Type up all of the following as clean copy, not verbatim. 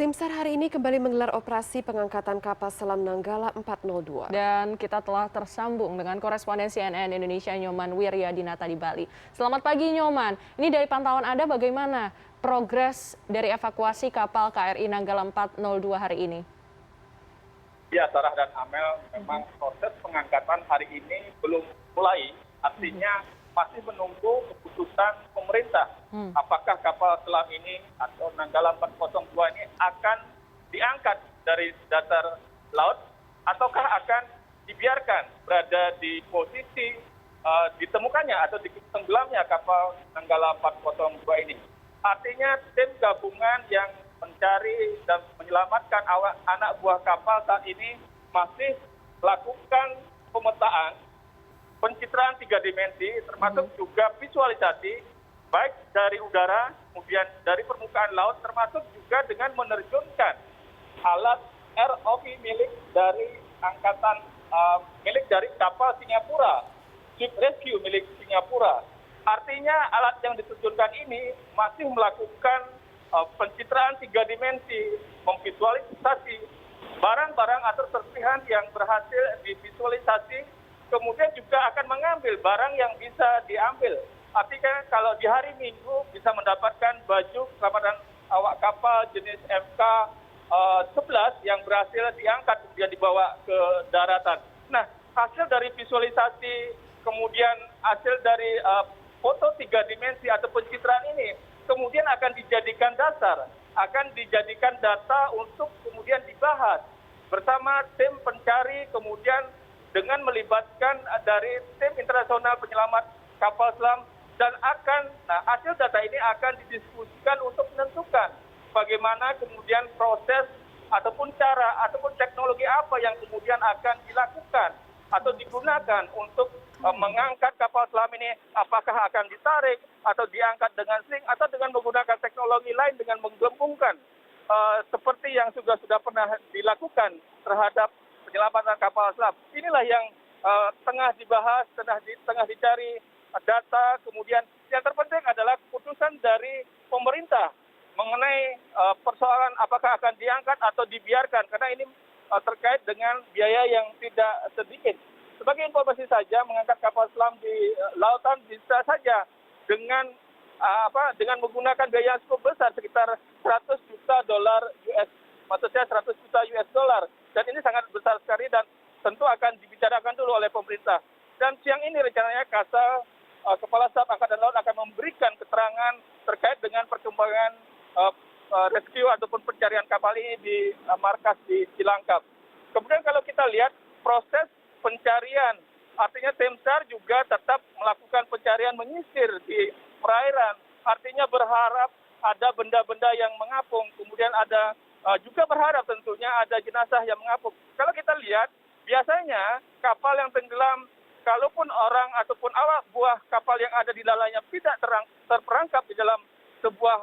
Tim SAR hari ini kembali menggelar operasi pengangkatan kapal selam Nanggala 402. Dan kita telah tersambung dengan koresponden CNN Indonesia Nyoman Wiryadinata di Bali. Selamat pagi Nyoman, ini dari pantauan Anda bagaimana progres dari evakuasi kapal KRI Nanggala 402 hari ini? Ya, Sarah dan Amel, memang proses pengangkatan hari ini belum mulai, artinya masih menunggu keputusan pemerintah. Apakah kapal selam ini atau Nanggala 402 ini akan diangkat dari dasar laut ataukah akan dibiarkan berada di posisi ditemukannya atau tenggelamnya kapal Nanggala 402 ini. Artinya tim gabungan yang mencari dan menyelamatkan anak buah kapal saat ini masih melakukan pemetaan, pencitraan 3 dimensi, termasuk juga visualisasi, baik dari udara, kemudian dari permukaan laut, termasuk juga dengan menerjunkan alat ROV milik dari angkatan, milik dari kapal Singapura, ship rescue milik Singapura. Artinya alat yang diterjunkan ini masih melakukan pencitraan 3 dimensi, memvisualisasi barang-barang atau serpihan yang berhasil divisualisasi, kemudian juga akan mengambil barang yang bisa diambil. Artinya kalau di hari Minggu bisa mendapatkan baju keselamatan awak kapal jenis MK-11 yang berhasil diangkat kemudian dibawa ke daratan. Nah, hasil dari visualisasi, kemudian hasil dari foto 3 dimensi atau pencitraan ini, kemudian akan dijadikan dasar, akan dijadikan data untuk kemudian dibahas bersama tim pencari, kemudian dengan melibatkan dari tim internasional penyelamat kapal selam, dan hasil data ini akan didiskusikan untuk menentukan bagaimana kemudian proses ataupun cara ataupun teknologi apa yang kemudian akan dilakukan atau digunakan untuk mengangkat kapal selam ini, apakah akan ditarik atau diangkat dengan sling atau dengan menggunakan teknologi lain dengan menggabungkan seperti yang sudah pernah dilakukan terhadap penyelamatan kapal selam. Inilah yang tengah dibahas, tengah dicari data, kemudian yang terpenting adalah keputusan dari pemerintah mengenai persoalan apakah akan diangkat atau dibiarkan, karena ini terkait dengan biaya yang tidak sedikit. Sebagai informasi saja, mengangkat kapal selam di lautan bisa saja dengan menggunakan biaya yang cukup besar, sekitar 100 juta dolar US, maksudnya 100 juta US dollar. Dan ini sangat besar sekali dan tentu akan dibicarakan dulu oleh pemerintah. Dan siang ini rencananya Kasal, Kepala Staf Angkatan Laut akan memberikan keterangan terkait dengan perkembangan rescue ataupun pencarian kapal ini di markas di Cilangkap. Kemudian kalau kita lihat proses pencarian, artinya tim SAR juga tetap melakukan pencarian menyisir di perairan. Artinya berharap ada benda-benda yang mengapung, kemudian ada juga berharap tentunya ada jenazah yang mengapung. Kalau kita lihat, biasanya kapal yang tenggelam, kalaupun orang ataupun awak buah kapal yang ada di dalamnya tidak terperangkap di dalam sebuah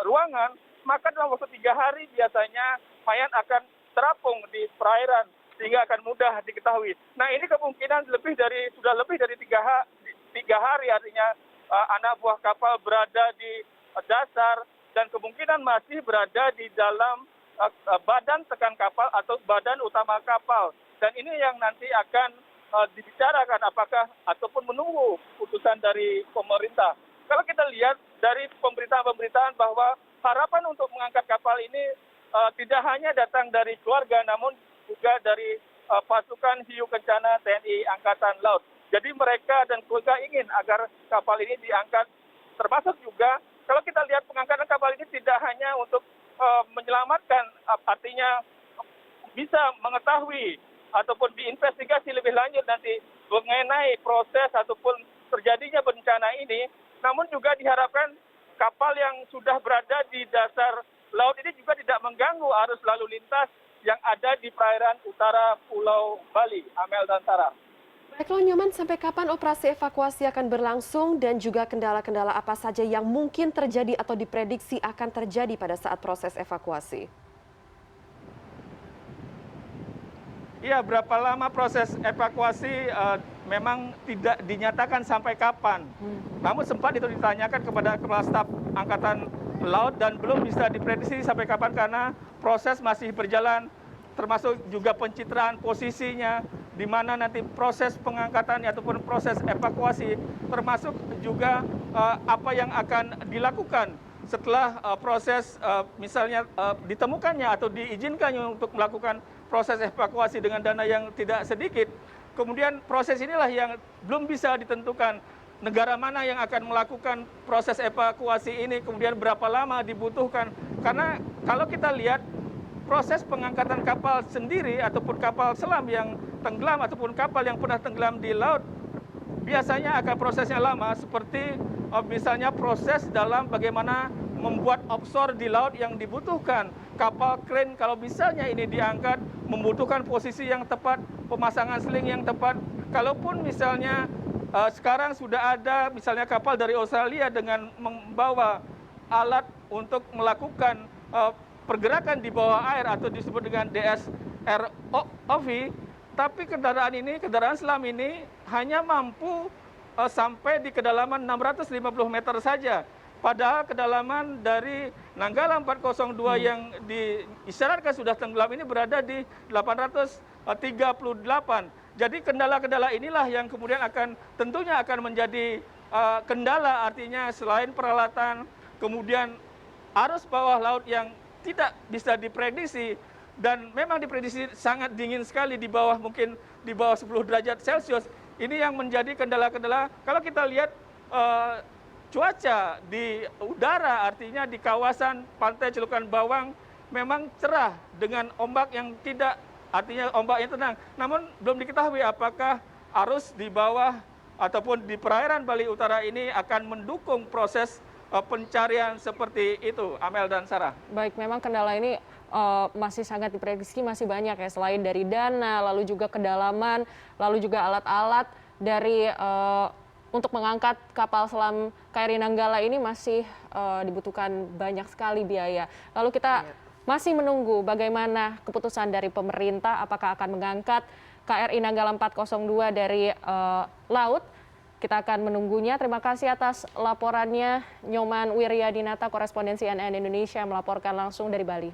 ruangan, maka dalam waktu 3 hari biasanya mayat akan terapung di perairan sehingga akan mudah diketahui. Nah, ini kemungkinan sudah lebih dari 3 hari, artinya anak buah kapal berada di dasar dan kemungkinan masih berada di dalam badan tekan kapal atau badan utama kapal. Dan ini yang nanti akan dibicarakan apakah ataupun menunggu putusan dari pemerintah. Kalau kita lihat dari pemberitaan bahwa harapan untuk mengangkat kapal ini tidak hanya datang dari keluarga, namun juga dari pasukan hiu kencana TNI Angkatan Laut. Jadi mereka dan keluarga ingin agar kapal ini diangkat, termasuk juga kalau kita lihat pengangkatan kapal ini tidak hanya untuk menyelamatkan, artinya bisa mengetahui ataupun diinvestigasi lebih lanjut nanti mengenai proses ataupun terjadinya bencana ini, namun juga diharapkan kapal yang sudah berada di dasar laut ini juga tidak mengganggu arus lalu lintas yang ada di perairan utara Pulau Bali, Amel dan Sarah. Baiklah Nyoman, sampai kapan operasi evakuasi akan berlangsung dan juga kendala-kendala apa saja yang mungkin terjadi atau diprediksi akan terjadi pada saat proses evakuasi? Iya, berapa lama proses evakuasi memang tidak dinyatakan sampai kapan. Namun sempat itu ditanyakan kepada Kepala Staf Angkatan laut dan belum bisa diprediksi sampai kapan karena proses masih berjalan, termasuk juga pencitraan posisinya, di mana nanti proses pengangkatannya ataupun proses evakuasi, termasuk juga apa yang akan dilakukan setelah proses misalnya ditemukannya atau diizinkannya untuk melakukan proses evakuasi dengan dana yang tidak sedikit. Kemudian proses inilah yang belum bisa ditentukan negara mana yang akan melakukan proses evakuasi ini, kemudian berapa lama dibutuhkan. Karena kalau kita lihat proses pengangkatan kapal sendiri ataupun kapal selam yang tenggelam ataupun kapal yang pernah tenggelam di laut, biasanya akan prosesnya lama, seperti misalnya proses dalam bagaimana membuat offshore di laut yang dibutuhkan. Kapal crane kalau misalnya ini diangkat membutuhkan posisi yang tepat, pemasangan seling yang tepat. Kalaupun misalnya sekarang sudah ada misalnya kapal dari Australia dengan membawa alat untuk melakukan pergerakan di bawah air atau disebut dengan DSROV, tapi kendaraan selam ini hanya mampu sampai di kedalaman 650 meter saja. Padahal kedalaman dari Nanggala 402 yang diisyaratkan sudah tenggelam ini berada di 838. Jadi kendala-kendala inilah yang kemudian tentunya akan menjadi kendala, artinya selain peralatan, kemudian arus bawah laut yang tidak bisa diprediksi, dan memang diprediksi sangat dingin sekali mungkin di bawah 10 derajat Celcius. Ini yang menjadi kendala-kendala. Kalau kita lihat cuaca di udara, artinya di kawasan pantai Celukan Bawang memang cerah dengan ombak yang tidak, artinya ombak yang tenang. Namun belum diketahui apakah arus di bawah ataupun di perairan Bali Utara ini akan mendukung proses pencarian seperti itu, Amel dan Sarah. Baik, memang kendala ini masih sangat diprediksi, masih banyak ya, selain dari dana, lalu juga kedalaman, lalu juga alat-alat dari untuk mengangkat kapal selam KRI Nanggala ini masih dibutuhkan banyak sekali biaya. Lalu kita masih menunggu bagaimana keputusan dari pemerintah, apakah akan mengangkat KRI Nanggala 402 dari laut. Kita akan menunggunya. Terima kasih atas laporannya Nyoman Wiryadinata, korespondensi CNN Indonesia, melaporkan langsung dari Bali.